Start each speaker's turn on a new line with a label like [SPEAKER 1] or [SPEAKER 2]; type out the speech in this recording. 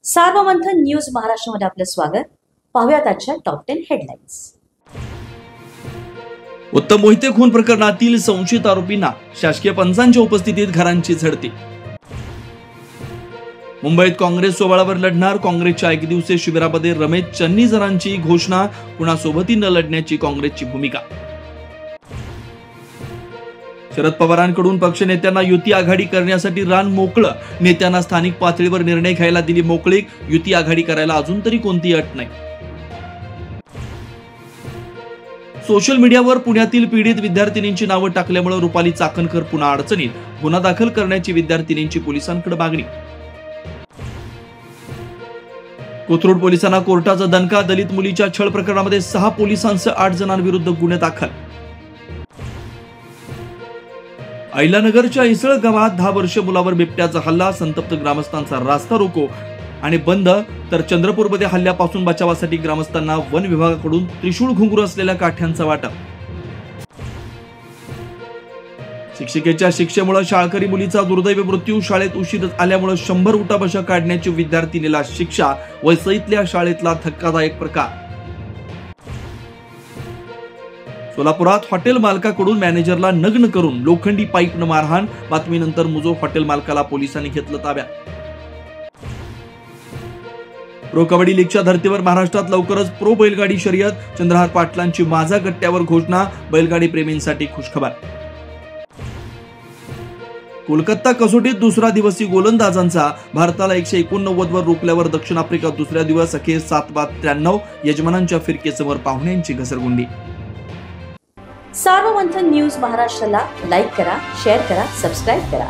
[SPEAKER 1] Sarvamanthan news महाराष्ट्रामध्ये आपलं स्वागत. पाहूयात आजच्या टॉप 10 हेडलाईन्स.
[SPEAKER 2] उत्तम मोहिते खून प्रकरणातील संशयित आरोपींना शासकीय पंचांच्या उपस्थितीत घरांची झडती. मुंबईत काँग्रेस सोबळावर लढणार. काँग्रेसच्या एकदिवसीय शिबिरामध्ये रमेश चन्नीजरांची घोषणा. कुणासोबतही न लढण्याची काँग्रेसची भूमिका. शरद पवारांकडून पक्षनेत्यांना युती आघाडी करण्यासाठी रान मोकळं. नेत्यांना स्थानिक पातळीवर निर्णय घ्यायला दिली मोकळीक. युती आघाडी करायला अजून तरी कोणती अट नाही. सोशल मीडियावर पुण्यातील पीडित विद्यार्थिनींची नावं टाकल्यामुळे रुपाली चाकणकर पुन्हा अडचणीत. गुन्हा दाखल करण्याची विद्यार्थिनींची पोलिसांकडे मागणी. कोथरूड पोलिसांना कोर्टाचा दणका. दलित मुलीच्या छळ प्रकरणामध्ये 6 पोलिसांसह 8 जणांविरुद्ध गुन्हे दाखल. अहिल्यानगरच्या इसळ गावात 10 वर्षीय मुलावर बिबट्याचा हल्ला. संतप्त ग्रामस्थांचा रास्ता रोको आणि बंद. तर चंद्रपूरमध्ये हल्ल्यापासून बचावासाठी ग्रामस्थांना वन विभागाकडून त्रिशूळ घुंगरू असलेल्या काठ्यांचा वाटप. शिक्षिकेच्या शिक्षेमुळे शाळकरी मुलीचा दुर्दैवी मृत्यू. शाळेत उशीर आल्यामुळे 100 उठाबशा काढण्याची विद्यार्थिनीला शिक्षा. वसईतल्या शाळेतला धक्कादायक प्रकार. सोलापुरात हॉटेल मालकाकडून मॅनेजरला नग्न करून लोखंडी पाईपनं मारहाण. बातमीनंतर मुजो हॉटेल मालकाला पोलिसांनी घेतलं ताब्यात. प्रो कबड्डी लीगच्या धर्तीवर महाराष्ट्रात लवकरच प्रो बैलगाडी शर्यत. चंद्रहार पाटलांची माझा गट्ट्यावर घोषणा. बैलगाडी प्रेमींसाठी खुशखबर. कोलकाता कसोटीत दुसरा दिवसी गोलंदाजांचा. भारताला 189 वर रोखल्यावर दक्षिण आफ्रिका दुसऱ्या दिवस अखेर 7-93. यजमानांच्या फिरकेसमोर पाहुण्यांची घसरगुंडी.
[SPEAKER 1] सार्वमंथन न्यूज महाराष्ट्राला लाईक करा, शेअर करा, सबस्क्राईब करा.